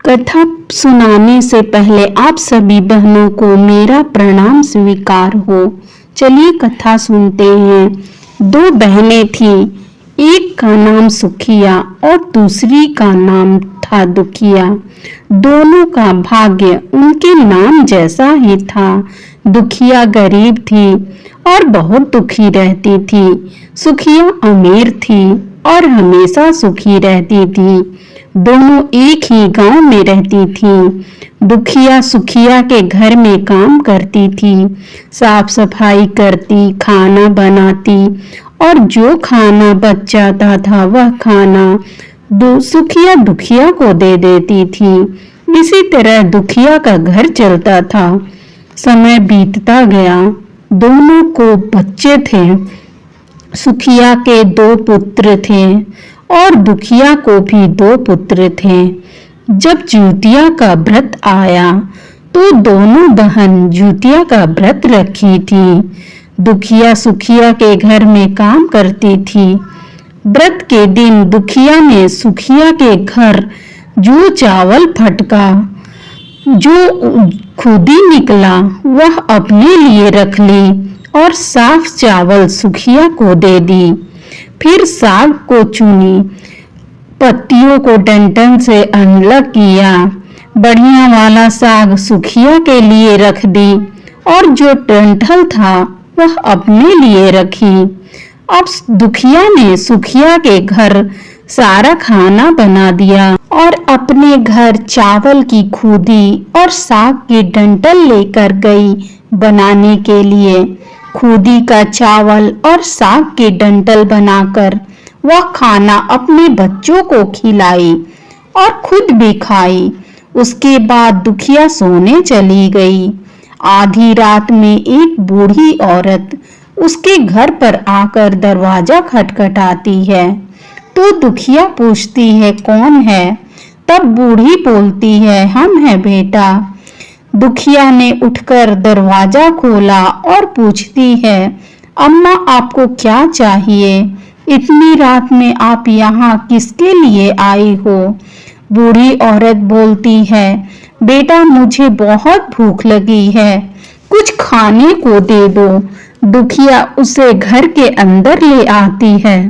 कथा सुनाने से पहले आप सभी बहनों को मेरा प्रणाम स्वीकार हो। चलिए कथा सुनते हैं। दो बहनें थीं, एक का नाम सुखिया और दूसरी का नाम था दुखिया। दोनों का भाग्य उनके नाम जैसा ही था। दुखिया गरीब थी और बहुत दुखी रहती थी। सुखिया अमीर थी और हमेशा सुखी रहती थी। दोनों एक ही गांव में रहती थीं। दुखिया सुखिया के घर में काम करती थी, साफ सफाई करती, खाना बनाती और जो खाना बच जाता था वह खाना सुखिया दुखिया को दे देती थी। इसी तरह दुखिया का घर चलता था। समय बीतता गया। दोनों को बच्चे थे। सुखिया के 2 पुत्र थे और दुखिया को भी 2 पुत्र थे। जब ज्यूतिया का व्रत आया तो दोनों बहन ज्यूतिया का व्रत रखी थी। दुखिया सुखिया के घर में काम करती थी। व्रत के दिन दुखिया ने सुखिया के घर जो चावल फटका, जो खुदी निकला, वह अपने लिए रख ली और साफ चावल सुखिया को दे दी। फिर साग को चुनी, पत्तियों को डंठल से अलग किया। बढ़िया वाला साग सुखिया के लिए रख दी और जो डंठल था वह अपने लिए रखी। अब दुखिया ने सुखिया के घर सारा खाना बना दिया और अपने घर चावल की खुदी और साग की डंठल लेकर गई बनाने के लिए। खुदी का चावल और साग की डंठल बनाकर वह खाना अपने बच्चों को खिलाई और खुद भी खाई। उसके बाद दुखिया सोने चली गई। आधी रात में एक बूढ़ी औरत उसके घर पर आकर दरवाजा खटखटाती है तो दुखिया पूछती है, कौन है? तब बूढ़ी बोलती है, हम हैं बेटा। दुखिया ने उठकर दरवाजा खोला और पूछती है, अम्मा आपको क्या चाहिए? इतनी रात में आप यहाँ किसके लिए आई हो? बूढ़ी औरत बोलती है, बेटा मुझे बहुत भूख लगी है, कुछ खाने को दे दो। दुखिया उसे घर के अंदर ले आती है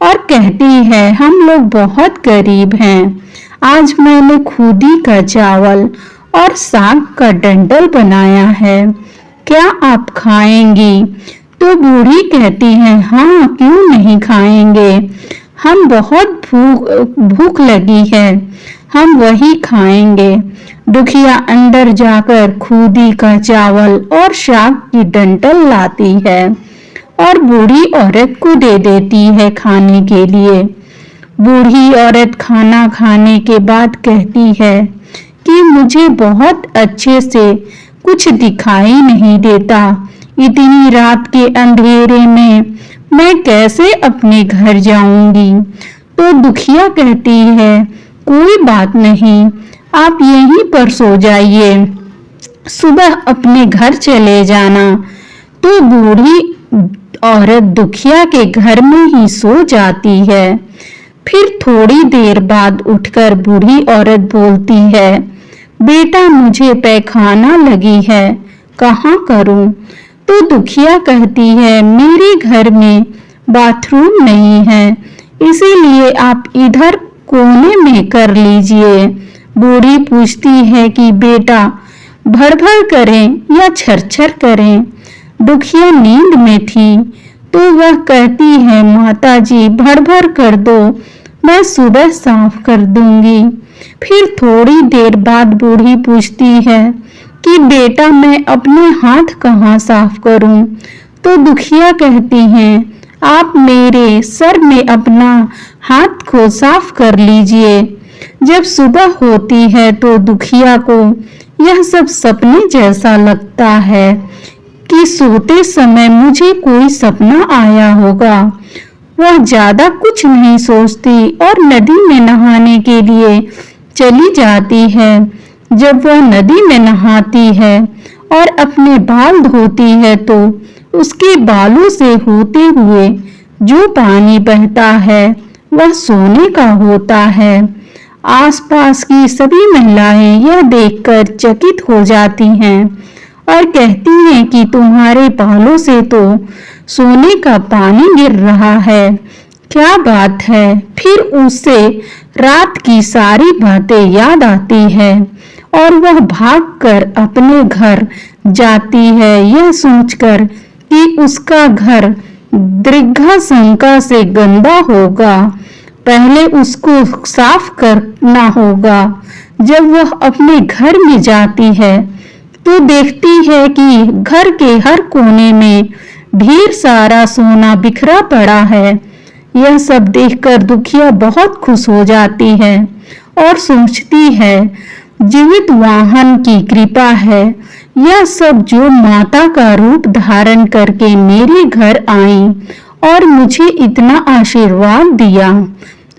और कहती है, हम लोग बहुत गरीब हैं। आज मैंने खुदी का चावल और साग का डंठल बनाया है, क्या आप खाएंगी? तो बूढ़ी कहती है, हाँ क्यों नहीं खाएंगे, हम बहुत भूख लगी है, हम वही खाएंगे। दुखिया अंदर जाकर खुदी का चावल और साग की डंठल लाती है और बूढ़ी औरत को दे देती है खाने के लिए। बूढ़ी औरत खाना खाने के बाद कहती है कि मुझे बहुत अच्छे से कुछ दिखाई नहीं देता। इतनी रात के अंधेरे में मैं कैसे अपने घर जाऊंगी? तो दुखिया कहती है, कोई बात नहीं, आप यहीं पर सो जाइए, सुबह अपने घर चले जाना। तो बूढ़ी औरत दुखिया के घर में ही सो जाती है। फिर थोड़ी देर बाद उठकर बूढ़ी औरत बोलती है, बेटा मुझे पैखाना लगी है, कहाँ करूं? तो दुखिया कहती है, मेरे घर में बाथरूम नहीं है, इसीलिए आप इधर कोने में कर लीजिए। बूढ़ी पूछती है कि बेटा भर-भर करें या छर-छर करें? दुखिया नींद में थी तो वह कहती है, माताजी भर-भर कर दो, मैं सुबह साफ कर दूंगी। फिर थोड़ी देर बाद बूढ़ी पूछती है कि बेटा मैं अपने हाथ कहाँ साफ करूं? तो दुखिया कहती हैं, आप मेरे सर में अपना हाथ को साफ कर लीजिए। जब सुबह होती है तो दुखिया को यह सब सपने जैसा लगता है कि सोते समय मुझे कोई सपना आया होगा। वह ज्यादा कुछ नहीं सोचती और नदी में नहाने के लिए चली जाती है। जब वह नदी में नहाती है और अपने बाल धोती है तो उसके बालों से होते हुए जो पानी बहता है वह सोने का होता है। आसपास की सभी महिलाएं यह देखकर चकित हो जाती हैं और कहती हैं कि तुम्हारे बालों से तो सोने का पानी गिर रहा है, क्या बात है। फिर उसे रात की सारी बातें याद आती है और वह भागकर अपने घर जाती है, यह सोचकर कि उसका घर दीर्घाशंका से गंदा होगा, पहले उसको साफ करना होगा। जब वह अपने घर में जाती है तो देखती है कि घर के हर कोने में ढेर सारा सोना बिखरा पड़ा है। यह सब देखकर दुखिया बहुत खुश हो जाती है और सोचती है, जीवित वाहन की कृपा है, यह सब जो माता का रूप धारण करके मेरे घर आई और मुझे इतना आशीर्वाद दिया।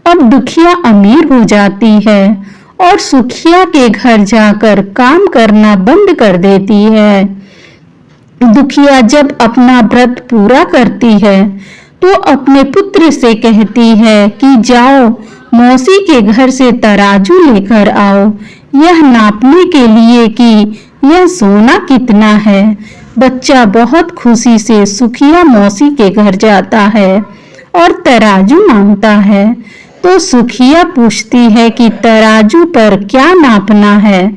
अब दुखिया अमीर हो जाती है और सुखिया के घर जाकर काम करना बंद कर देती है। दुखिया जब अपना व्रत पूरा करती है तो अपने पुत्र से कहती है कि जाओ मौसी के घर से तराजू लेकर आओ, यह नापने के लिए कि यह सोना कितना है। बच्चा बहुत खुशी से सुखिया मौसी के घर जाता है और तराजू मांगता है। तो सुखिया पूछती है कि तराजू पर क्या नापना है।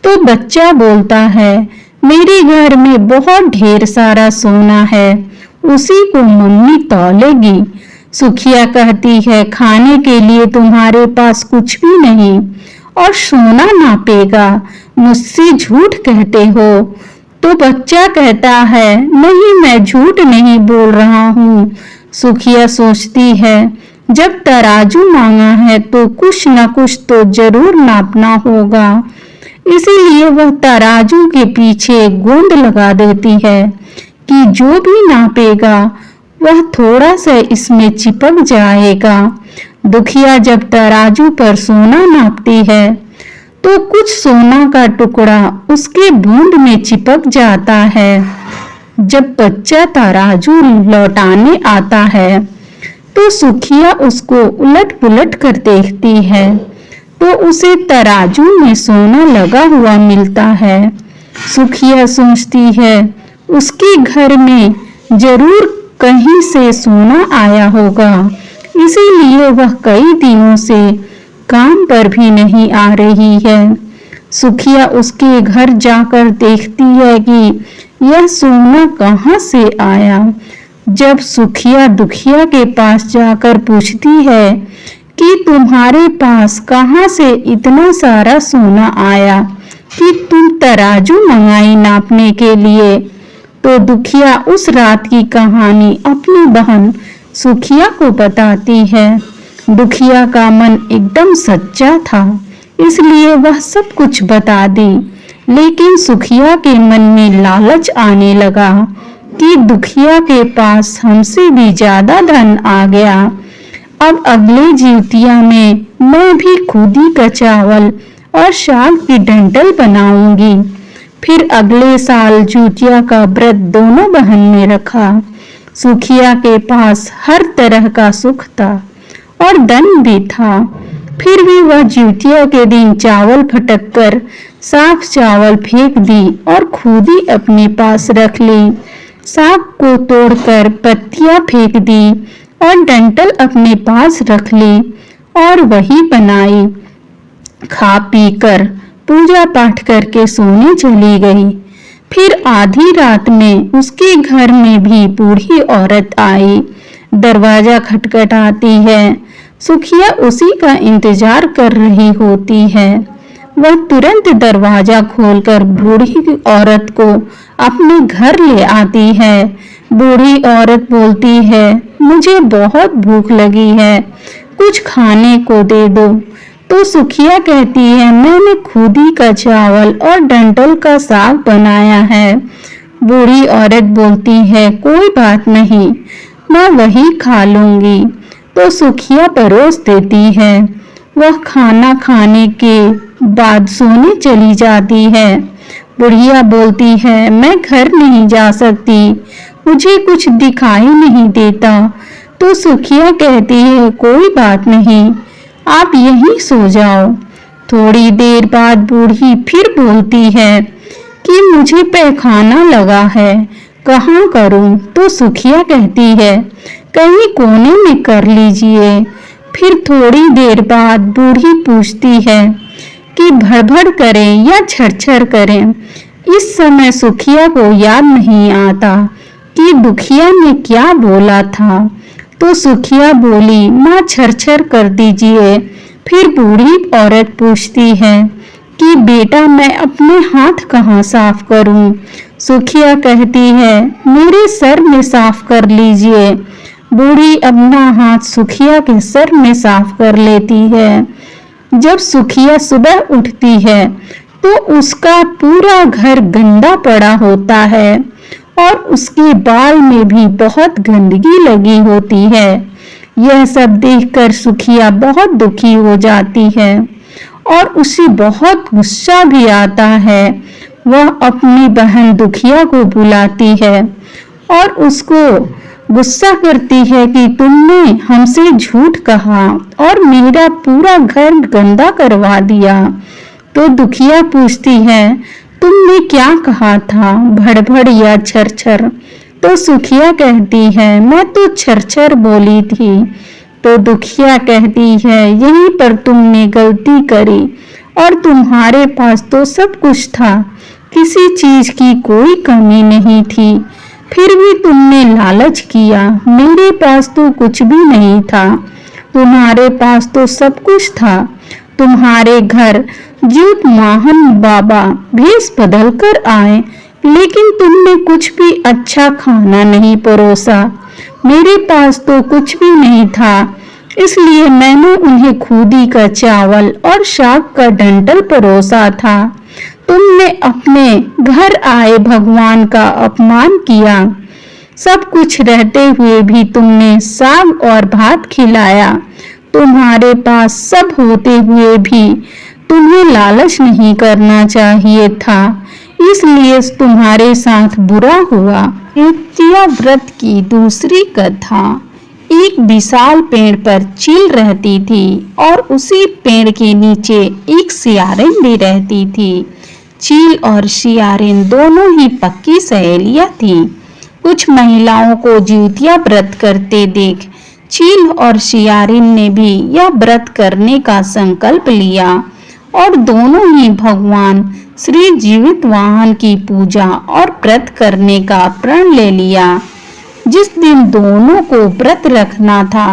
तो बच्चा बोलता है, मेरे घर में बहुत ढेर सारा सोना है, उसी को मम्मी तौलेगी। सुखिया कहती है, खाने के लिए तुम्हारे पास कुछ भी नहीं और सोना नापेगा, मुझसे झूठ कहते हो। तो बच्चा कहता है, नहीं, मैं झूठ नहीं बोल रहा हूँ। सुखिया सोचती है, जब तराजू मांगा है तो कुछ न कुछ तो जरूर नापना होगा, इसीलिए वह तराजू के पीछे गोंद लगा देती है कि जो भी नापेगा वह थोड़ा सा इसमें चिपक जाएगा। दुखिया जब तराजू पर सोना नापती है तो कुछ सोना का टुकड़ा उसके बूंद में चिपक जाता है। जब बच्चा तराजू लौटाने आता है तो सुखिया उसको उलट पुलट कर देखती है तो उसे तराजू में सोना लगा हुआ मिलता है। सुखिया सोचती है, उसके घर में जरूर कहीं से सोना आया होगा, इसीलिए वह कई दिनों से काम पर भी नहीं आ रही है। सुखिया उसके घर जाकर देखती है कि यह सोना कहाँ से आया। जब सुखिया दुखिया के पास जाकर पूछती है कि तुम्हारे पास कहाँ से इतना सारा सोना आया कि तुम तराजू मंगाई नापने के लिए, तो दुखिया उस रात की कहानी अपनी बहन सुखिया को बताती है। दुखिया का मन एकदम सच्चा था, इसलिए वह सब कुछ बता दी। लेकिन सुखिया के मन में लालच आने लगा कि दुखिया के पास हमसे भी ज्यादा धन आ गया। अब अगले जिउतिया में मैं भी खुदी का चावल और साग की डंठल बनाऊंगी। फिर अगले साल जिउतिया का व्रत दोनों बहन ने रखा। सुखिया के पास हर तरह का सुख था और धन भी था, फिर भी वह जिउतिया के दिन चावल फटक कर साफ चावल फेंक दी और खुदी अपने पास रख ली। साग को तोड़कर पत्तियां फेंक दी और डंठल अपने पास रख ली और वही बनाई। खा पी कर पूजा पाठ करके सोने चली गई। फिर आधी रात में उसके घर में भी बूढ़ी औरत आई। दरवाजा खटखटाती है। सुखिया उसी का इंतजार कर रही होती है। वह तुरंत दरवाजा खोलकर बूढ़ी औरत को अपने घर ले आती है। बूढ़ी औरत बोलती है, मुझे बहुत भूख लगी है, कुछ खाने को दे दो। तो सुखिया कहती है, मैंने खुदी का चावल और डंठल का साग बनाया है। बूढ़ी औरत बोलती है, कोई बात नहीं, मैं वही खा लूंगी। तो सुखिया परोस देती है। वह खाना खाने के बाद सोने चली जाती है। बुढ़िया बोलती है, मैं घर नहीं जा सकती, मुझे कुछ दिखाई नहीं देता। तो सुखिया कहती है, कोई बात नहीं, आप यहीं सो जाओ। थोड़ी देर बाद बूढ़ी फिर बोलती है कि मुझे पैखाना लगा है, कहाँ करूं? तो सुखिया कहती है कहीं कोने में कर लीजिए। फिर थोड़ी देर बाद बूढ़ी पूछती है कि भड़भड़ करें या छरछर करें। इस समय सुखिया को याद नहीं आता कि दुखिया ने क्या बोला था, तो सुखिया बोली माँ छरछर कर दीजिए। फिर बूढ़ी औरत पूछती है कि बेटा मैं अपने हाथ कहाँ साफ करूं? सुखिया कहती है मेरे सर में साफ कर लीजिए। बूढ़ी अपना हाथ सुखिया के सर में साफ कर लेती है। जब सुखिया सुबह उठती है तो उसका पूरा घर गंदा पड़ा होता है और उसके बाल में भी बहुत गंदगी लगी होती है। यह सब देखकर सुखिया बहुत दुखी हो जाती है और उसे बहुत गुस्सा भी आता है। वह अपनी बहन दुखिया को बुलाती है और उसको गुस्सा करती है कि तुमने हमसे झूठ कहा और मेरा पूरा घर गंदा करवा दिया। तो दुखिया पूछती है तुमने क्या कहा था, भड़भड़ या छरछर? तो सुखिया कहती है मैं तो छरछर बोली थी। तो दुखिया कहती है यहीं पर तुमने गलती करी और तुम्हारे पास तो सब कुछ था, किसी चीज की कोई कमी नहीं थी, फिर भी तुमने लालच किया। मेरे पास तो कुछ भी नहीं था, तुम्हारे पास तो सब कुछ था। तुम्हारे घर ज्योत माहन बाबा भेष बदल कर आए, लेकिन तुमने कुछ भी अच्छा खाना नहीं परोसा। मेरे पास तो कुछ भी नहीं था, इसलिए मैंने उन्हें खूदी का चावल और शाक का डंठल परोसा था। तुमने अपने घर आए भगवान का अपमान किया। सब कुछ रहते हुए भी तुमने साग और भात खिलाया। तुम्हारे पास सब होते हुए भी तुम्हें लालच नहीं करना चाहिए था, इसलिए तुम्हारे साथ बुरा हुआ। तृतीया व्रत की दूसरी कथा। एक विशाल पेड़ पर चील रहती थी और उसी पेड़ के नीचे एक सियारिन भी रहती थी। चील और सियारिन दोनों ही पक्की सहेलियां थीं। कुछ महिलाओं को जिउतिया व्रत करते देख चील और सियारिन ने भी यह व्रत करने का संकल्प लिया और दोनों ही भगवान श्री जीवित वाहन की पूजा और व्रत करने का प्रण ले लिया। जिस दिन दोनों को व्रत रखना था,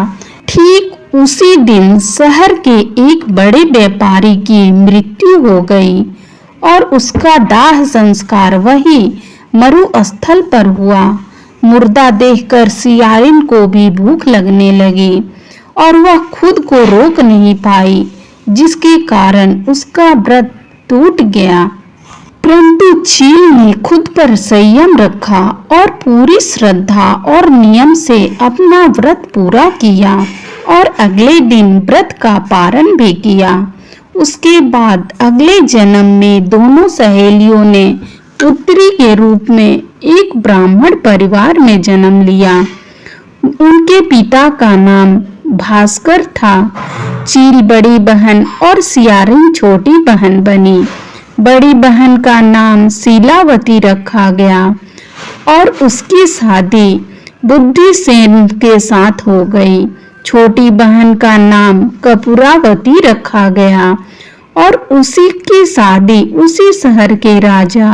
ठीक उसी दिन शहर के एक बड़े व्यापारी की मृत्यु हो गई और उसका दाह संस्कार वही मरुस्थल पर हुआ। मुर्दा देखकर सियारिन को भी भूख लगने लगी और वह खुद को रोक नहीं पाई, जिसके कारण उसका व्रत टूट गया। परंतु चील ने खुद पर संयम रखा और पूरी श्रद्धा और नियम से अपना व्रत पूरा किया और अगले दिन व्रत का पारण भी किया। उसके बाद अगले जन्म में दोनों सहेलियों ने पुत्री के रूप में एक ब्राह्मण परिवार में जन्म लिया। उनके पिता का नाम भास्कर था। चील बड़ी बहन और सियारिन छोटी बहन बनी। बड़ी बहन का नाम शीलावती रखा गया और उसकी शादी बुद्धिसेन के साथ हो गई। छोटी बहन का नाम कपूरावती रखा गया और उसी की शादी उसी शहर के राजा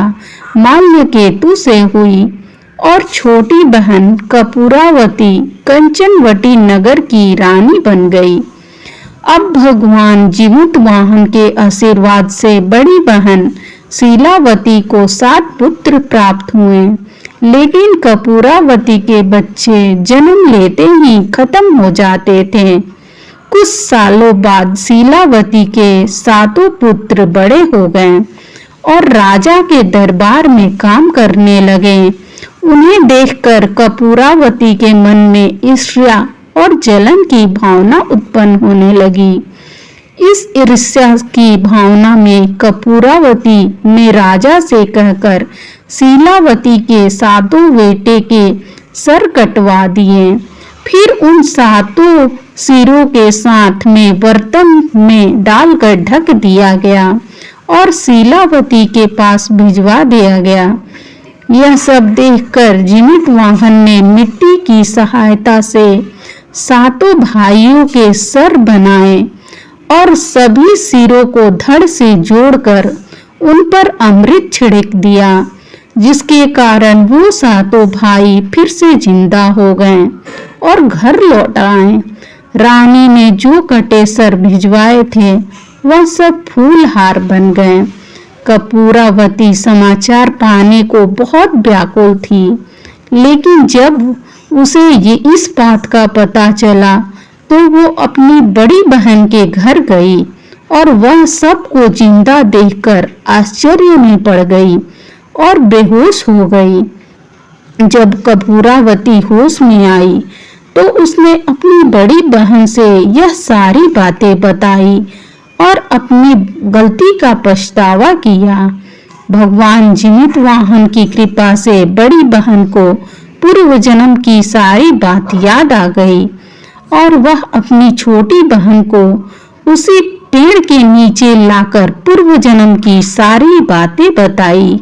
माल्यकेतु से हुई और छोटी बहन कपूरावती कंचनवटी नगर की रानी बन गई। अब भगवान जीवित वाहन के आशीर्वाद से बड़ी बहन शीलावती को 7 पुत्र प्राप्त हुए, लेकिन कपूरावती के बच्चे जन्म लेते ही खत्म हो जाते थे। कुछ सालों बाद शीलावती के 7 पुत्र बड़े हो गए और राजा के दरबार में काम करने लगे। उन्हें देखकर कपूरावती के मन में ईर्ष्या और जलन की भावना उत्पन्न होने लगी। इस ईर्ष्या की भावना में कपूरावती ने राजा से कहकर शीलावती के 7 बेटे के सर कटवा दिए। फिर उन सातों सिरों के साथ में बर्तन में डालकर ढक दिया गया और शीलावती के पास भिजवा दिया गया। यह सब देखकर जीवितवाहन ने मिट्टी की सहायता से सातों भाइयों के सर बनाए और सभी सिरों को धड़ से जोड़कर उन पर अमृत छिड़क दिया, जिसके कारण वो सातों भाई फिर से जिंदा हो गए और घर लौट आए। रानी ने जो कटे सर भिजवाए थे वह सब फूलहार बन गए। कपूरावती समाचार पाने को बहुत व्याकुल थी, लेकिन जब उसे ये इस बात का पता चला तो वो अपनी बड़ी बहन के घर गई और वह सबको जिंदा देखकर आश्चर्य में पड़ गई और बेहोश हो गई। जब कपूरावती होश में आई तो उसने अपनी बड़ी बहन से यह सारी बातें बताई और अपनी गलती का पछतावा किया। भगवान जीवितवाहन की कृपा से बड़ी बहन को पूर्व जन्म की सारी बात याद आ गई और वह अपनी छोटी बहन को उसी पेड़ के नीचे लाकर पूर्व जन्म की सारी बातें बताई,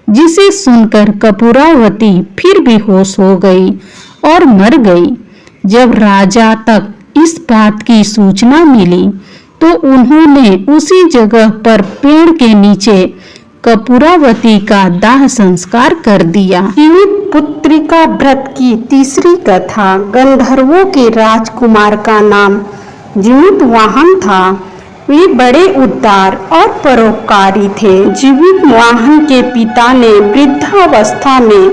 जिसे सुनकर कपूरावती फिर बेहोश हो गई और मर गई। जब राजा तक इस बात की सूचना मिली तो उन्होंने उसी जगह पर पेड़ के नीचे कपूरावती का दाह संस्कार कर दिया। जीवित पुत्रिका व्रत की तीसरी कथा। गंधर्वों के राजकुमार का नाम जीवितवाहन था। वे बड़े उदार और परोपकारी थे। जीवितवाहन के पिता ने वृद्धावस्था में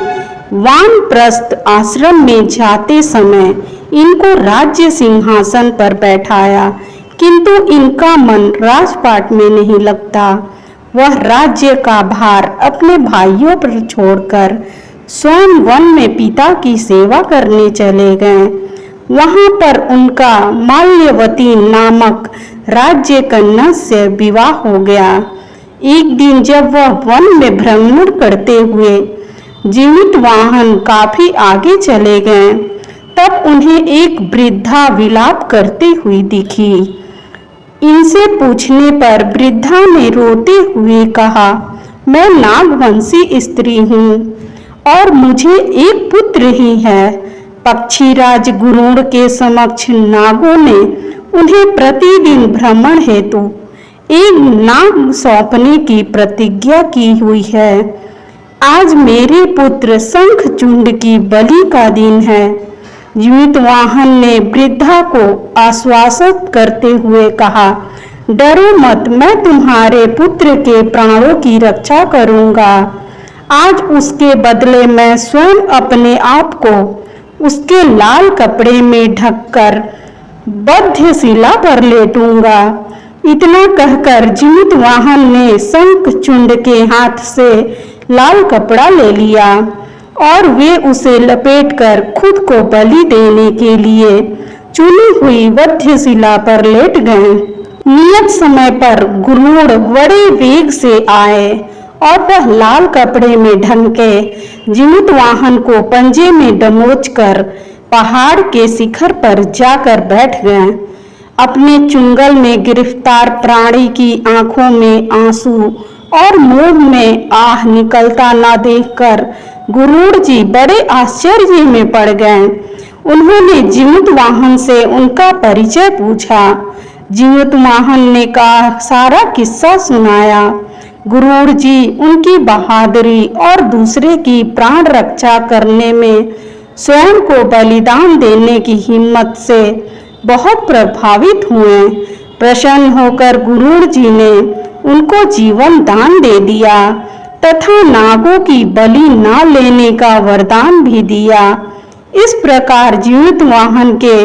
वानप्रस्थ आश्रम में जाते समय इनको राज्य सिंहासन पर बैठाया, किंतु इनका मन राजपाट में नहीं लगता। वह राज्य का भार अपने भाइयों पर छोड़कर स्वयं वन में पिता की सेवा करने चले गए। वहां पर उनका माल्यवती नामक राज्य कन्या से विवाह हो गया। एक दिन जब वह वन में भ्रमण करते हुए जीवितवाहन काफी आगे चले गए, तब उन्हें एक वृद्धा विलाप करते हुई दिखी। इनसे पूछने पर वृद्धा ने रोते हुए कहा, मैं नागवंशी स्त्री हूँ और मुझे एक पुत्र ही है। पक्षीराज गुरुड़ के समक्ष नागों ने उन्हें प्रतिदिन भ्रमण हेतु एक नाग सौंपने की प्रतिज्ञा की हुई है। आज मेरे पुत्र शंखचूंड की बलि का दिन है। जीवितवाहन ने वृद्धा को आश्वासित करते हुए कहा, डरो मत, मैं तुम्हारे पुत्र के प्राणों की रक्षा करूंगा। आज उसके बदले मैं स्वयं अपने आप को उसके लाल कपड़े में ढककर बद्धशिला पर लेटूंगा। इतना कहकर जीवितवाहन ने शंखचूंड के हाथ से लाल कपड़ा ले लिया और वे उसे लपेटकर खुद को बलि देने के लिए चुनी हुई बद्धशिला पर लेट गए। नियत समय पर गुरुड़ बड़े वेग से आए और वह लाल कपड़े में ढंके जीवितवाहन को पंजे में दबोचकर पहाड़ के शिखर पर जाकर बैठ गए। अपने चुंगल में गिरफ्तार प्राणी की आंखों में आंसू और मुंह में आह निकलता न देखकर गुरुड़ जी बड़े आश्चर्य में पड़ गए। उन्होंने जीवितवाहन से उनका परिचय पूछा। जीवितवाहन ने कहा सारा किस्सा सुनाया। गुरुड़ जी उनकी बहादुरी और दूसरे की प्राण रक्षा करने में स्वयं को बलिदान देने की हिम्मत से बहुत प्रभावित हुए। प्रसन्न होकर गुरुड़ जी ने उनको जीवन दान दे दिया तथा नागों की बलि न लेने का वरदान भी दिया। इस प्रकार जीवितवाहन के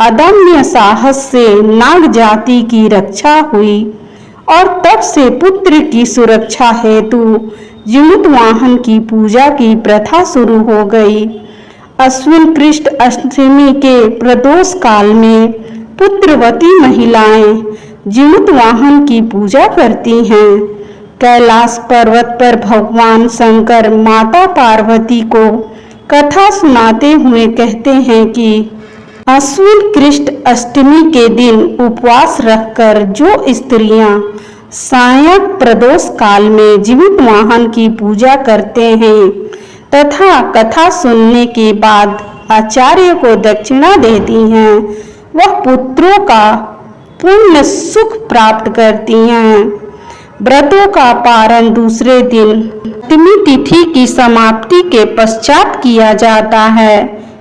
अदम्य साहस से नाग जाति की रक्षा हुई और तब से पुत्र की सुरक्षा हेतु जीवितवाहन की पूजा की प्रथा शुरू हो गई। अश्विन कृष्ण अष्टमी के प्रदोष काल में पुत्रवती महिलाएं जीवितवाहन की पूजा करती हैं। कैलाश पर्वत पर भगवान शंकर माता पार्वती को कथा सुनाते हुए कहते हैं कि अश्विन कृष्ण अष्टमी के दिन उपवास रखकर जो स्त्रियां सायं प्रदोष काल में जीवित वाहन की पूजा करते हैं तथा कथा सुनने के बाद आचार्य को दक्षिणा देती हैं, वह पुत्रों का पूर्ण सुख प्राप्त करती हैं। व्रतों का पारण दूसरे दिन अष्टमी तिथि की समाप्ति के पश्चात किया जाता है।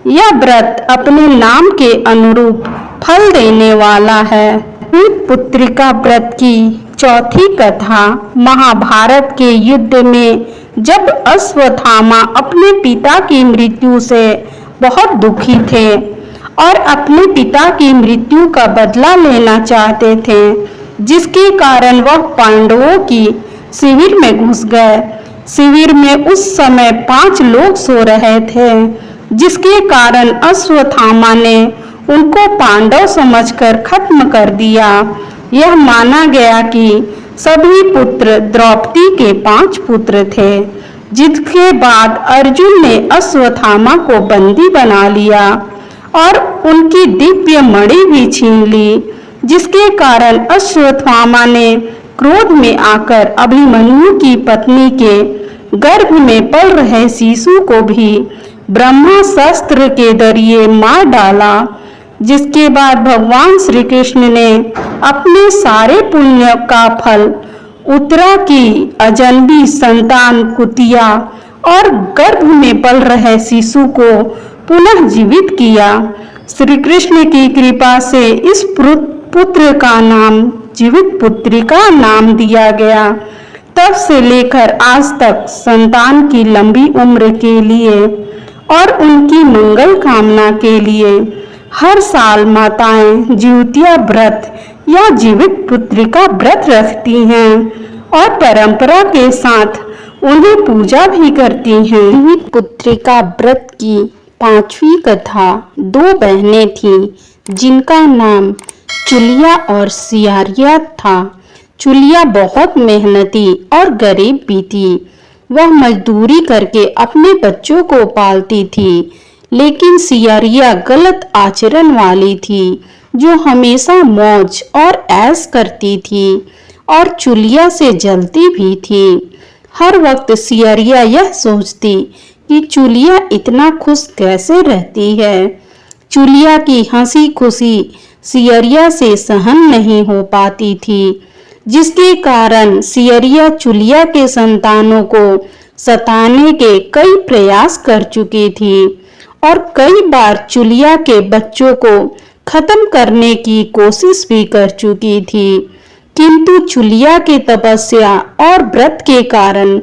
यह व्रत अपने नाम के अनुरूप फल देने वाला है। पुत्रिका व्रत की चौथी कथा महाभारत के युद्ध में जब अश्वत्थामा अपने पिता की मृत्यु से बहुत दुखी थे और अपने पिता की मृत्यु का बदला लेना चाहते थे, जिसके कारण वह पांडवों की शिविर में घुस गए। शिविर में उस समय 5 लोग सो रहे थे, जिसके कारण अश्वत्थामा ने उनको पांडव समझकर खत्म कर दिया। यह माना गया कि सभी पुत्र द्रौपदी के 5 पुत्र थे, जिसके बाद अर्जुन ने अश्वत्थामा को बंदी बना लिया और उनकी दिव्य मणि भी छीन ली, जिसके कारण अश्वत्थामा ने क्रोध में आकर अभिमन्यु की पत्नी के गर्भ में पल रहे शिशु को भी ब्रह्मास्त्र के जरिए मार डाला, जिसके बाद भगवान श्री कृष्ण ने अपने सारे पुण्य का फल उत्तरा की अजनबी संतान कुतिया और गर्भ में पल रहे शिशु को पुनः जीवित किया। श्री कृष्ण की कृपा से इस पुत्र का नाम जीवित पुत्रिका नाम दिया गया। तब से लेकर आज तक संतान की लंबी उम्र के लिए और उनकी मंगल कामना के लिए हर साल माताएं जीवतिया व्रत या जीवित पुत्रिका व्रत रखती हैं और परंपरा के साथ उन्हें पूजा भी करती हैं। जीवित पुत्रिका व्रत की 5वीं कथा 2 बहनें थीं, जिनका नाम चुलिया और सियारिया था। चुलिया बहुत मेहनती और गरीब भी थी। वह मजदूरी करके अपने बच्चों को पालती थी, लेकिन सियारिया गलत आचरण वाली थी, जो हमेशा मौज और ऐश करती थी और चुलिया से जलती भी थी। हर वक्त सियारिया यह सोचती कि चुलिया इतना खुश कैसे रहती है। चुलिया की हंसी खुशी सियारिया से सहन नहीं हो पाती थी, जिसके कारण सियारिया चुलिया के संतानों को सताने के कई प्रयास कर चुकी थी और कई बार चुलिया के बच्चों को खत्म करने की कोशिश भी कर चुकी थी, किंतु चुलिया के तपस्या और व्रत के कारण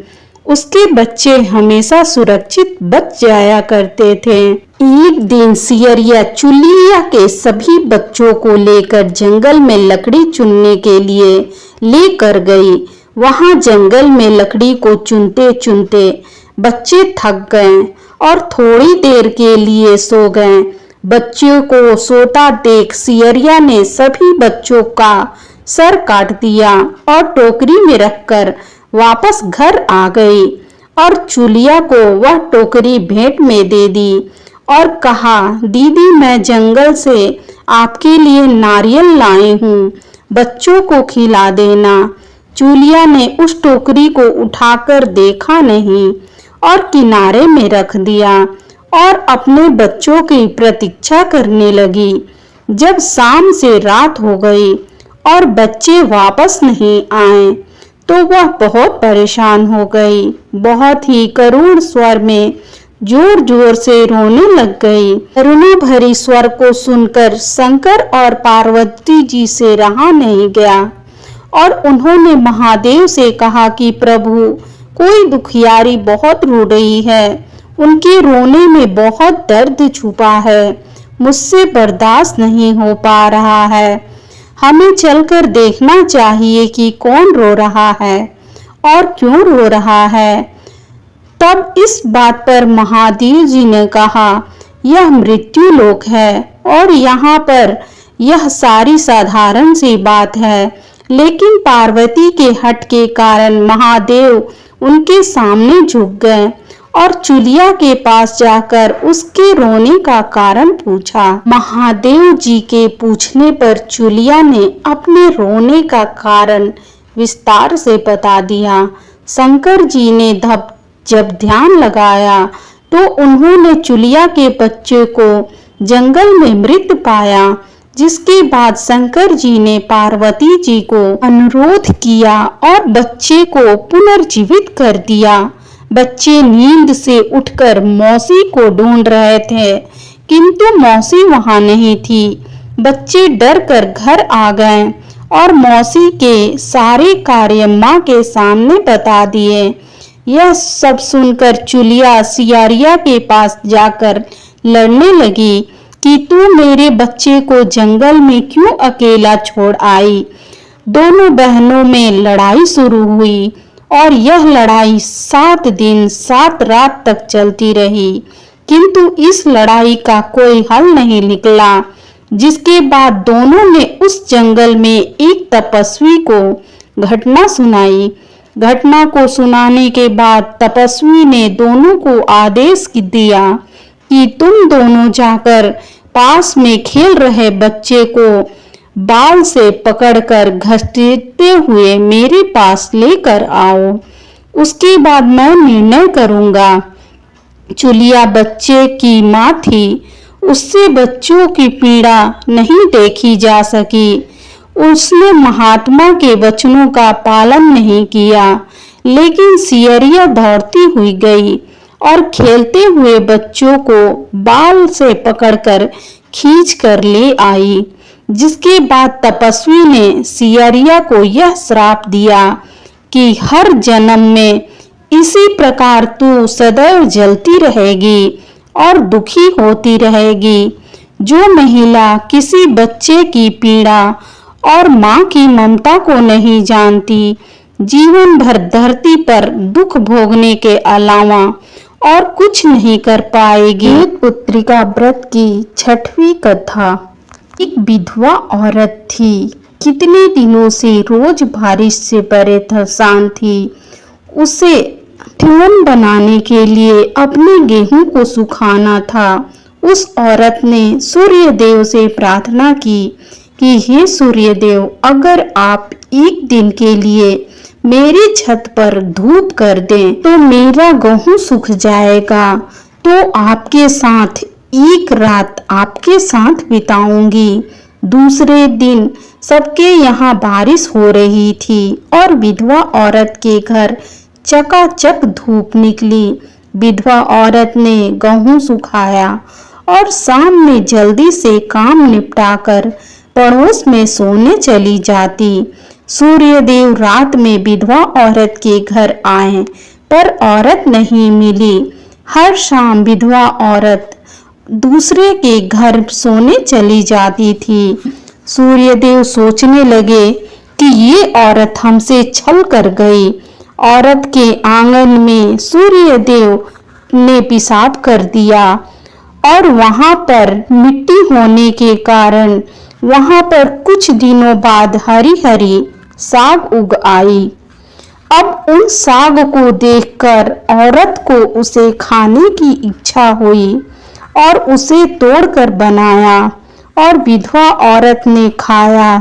उसके बच्चे हमेशा सुरक्षित बच जाया करते थे। एक दिन सियारिया चुलिया के सभी बच्चों को लेकर जंगल में लकड़ी चुनने के लिए लेकर गई। वहां जंगल में लकड़ी को चुनते चुनते बच्चे थक गए और थोड़ी देर के लिए सो गए। बच्चों को सोता देख सियारिया ने सभी बच्चों का सर काट दिया और टोकरी में रखकर वापस घर आ गई और चुलिया को वह टोकरी भेंट में दे दी और कहा, दीदी मैं जंगल से आपके लिए नारियल लाई हूँ, बच्चों को खिला देना। चुलिया ने उस टोकरी को उठाकर देखा नहीं और किनारे में रख दिया और अपने बच्चों की प्रतीक्षा करने लगी। जब शाम से रात हो गई और बच्चे वापस नहीं आए तो वह बहुत परेशान हो गई। बहुत ही करुण स्वर में जोर जोर से रोने लग गई। करुणा भरी स्वर को सुनकर शंकर और पार्वती जी से रहा नहीं गया और उन्होंने महादेव से कहा कि प्रभु, कोई दुखियारी बहुत रो रही है, उनके रोने में बहुत दर्द छुपा है, मुझसे बर्दाश्त नहीं हो पा रहा है। हमें चलकर देखना चाहिए कि कौन रो रहा है और क्यों रो रहा है। तब इस बात पर महादेव जी ने कहा, यह मृत्यु लोक है और यहाँ पर यह सारी साधारण सी बात है, लेकिन पार्वती के हठ के कारण महादेव उनके सामने झुक गए और चुलिया के पास जाकर उसके रोने का कारण पूछा। महादेव जी के पूछने पर चुलिया ने अपने रोने का कारण विस्तार से बता दिया। शंकर जी ने जब ध्यान लगाया तो उन्होंने चुलिया के बच्चे को जंगल में मृत पाया, जिसके बाद शंकर जी ने पार्वती जी को अनुरोध किया और बच्चे को पुनर्जीवित कर दिया। बच्चे नींद से उठकर मौसी को ढूंढ रहे थे, किंतु मौसी वहां नहीं थी। बच्चे डर कर घर आ गए और मौसी के सारे कार्य माँ के सामने बता दिए। यह सब सुनकर चुलिया सियारिया के पास जाकर लड़ने लगी कि तू मेरे बच्चे को जंगल में क्यों अकेला छोड़ आई। दोनों बहनों में लड़ाई शुरू हुई और यह लड़ाई 7 दिन 7 रात तक चलती रही, किंतु इस लड़ाई का कोई हल नहीं निकला। जिसके बाद दोनों ने उस जंगल में एक तपस्वी को घटना सुनाई। घटना को सुनाने के बाद तपस्वी ने दोनों को आदेश दिया कि तुम दोनों जाकर पास में खेल रहे बच्चे को बाल से पकड़कर घसीटते हुए मेरे पास लेकर आओ, उसके बाद मैं निर्णय करूंगा। चुलिया बच्चे की माँ थी, उससे बच्चों की पीड़ा नहीं देखी जा सकी। उसने महात्मा के वचनों का पालन नहीं किया, लेकिन सियरिया दौड़ती हुई गई और खेलते हुए बच्चों को बाल से पकड़कर खींच कर ले आई। जिसके बाद तपस्वी ने सियरिया को यह श्राप दिया कि हर जन्म में इसी प्रकार तू सदैव जलती रहेगी और दुखी होती रहेगी। जो महिला किसी बच्चे की पीड़ा और माँ की ममता को नहीं जानती, जीवन भर धरती पर दुख भोगने के अलावा और कुछ नहीं कर पाएगी। पुत्रिका व्रत की 6वीं कथा। एक विधवा औरत थी, कितने दिनों से रोज बारिश से परेशान थी। उसे ठिवन बनाने के लिए अपने गेहूं को सुखाना था। उस औरत ने सूर्य देव से प्रार्थना की कि हे सूर्य देव, अगर आप एक दिन के लिए मेरी छत पर धूप कर दें तो मेरा गेहूं सूख जाएगा, तो आपके साथ एक रात आपके साथ बिताऊंगी। दूसरे दिन सबके यहाँ बारिश हो रही थी और विधवा औरत के घर चकाचक धूप निकली। विधवा औरत ने गेहूं सुखाया और शाम में जल्दी से काम निपटाकर पड़ोस में सोने चली जाती। सूर्यदेव रात में विधवा औरत के घर आए, पर औरत नहीं मिली। हर शाम विधवा औरत दूसरे के घर सोने चली जाती थी। सूर्यदेव सोचने लगे कि ये औरत हमसे छल कर गई। औरत के आंगन में सूर्यदेव ने पेशाब कर दिया और वहां पर मिट्टी होने के कारण वहां पर कुछ दिनों बाद हरी हरी साग उग आई। अब उन साग को देखकर औरत को उसे खाने की इच्छा हुई और उसे तोड़कर बनाया और विधवा औरत ने खाया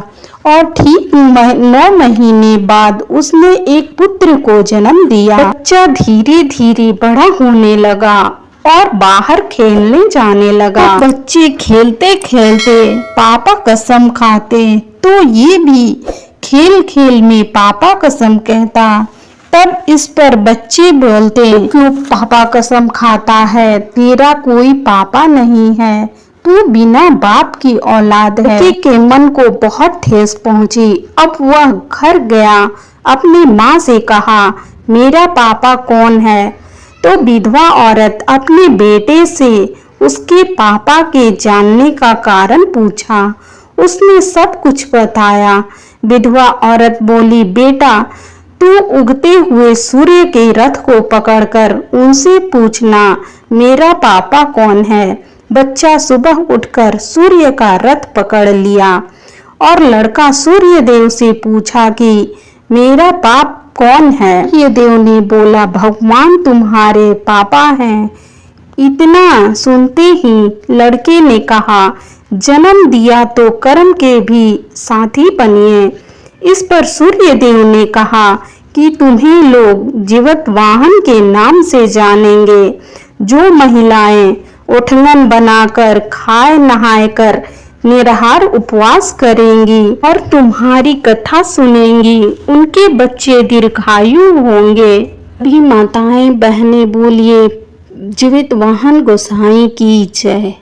और ठीक 9 महीने बाद उसने एक पुत्र को जन्म दिया। बच्चा धीरे धीरे बड़ा होने लगा और बाहर खेलने जाने लगा। बच्चे खेलते खेलते पापा कसम खाते तो ये भी खेल खेल में पापा कसम कहता। तब इस पर बच्चे बोलते, क्यों पापा कसम खाता है, तेरा कोई पापा नहीं है, तू बिना बाप की औलाद है। बच्चे के मन को बहुत ठेस पहुंची। अब वह घर गया, अपनी माँ से कहा, मेरा पापा कौन है। तो विधवा औरत अपने बेटे से उसके पापा के जानने का कारण पूछा। उसने सब कुछ बताया। विधवा औरत बोली, बेटा तू उगते हुए सूर्य के रथ को पकड़कर उनसे पूछना मेरा पापा कौन है। बच्चा सुबह उठकर सूर्य का रथ पकड़ लिया और लड़का सूर्य देव से पूछा कि मेरा पाप कौन है? सूर्यदेव ने बोला, भगवान तुम्हारे पापा हैं। इतना सुनते ही लड़के ने कहा, जन्म दिया तो कर्म के भी साथी बनिए। इस पर सूर्यदेव ने कहा कि तुम्हें लोग जीवतवाहन के नाम से जानेंगे। जो महिलाएं उठलन बनाकर खाए नहाए कर निराहार उपवास करेंगी और तुम्हारी कथा सुनेंगी, उनके बच्चे दीर्घायु होंगे। भी माताएं बहनें बोलिए, जीवितवाहन गोसाई की जय।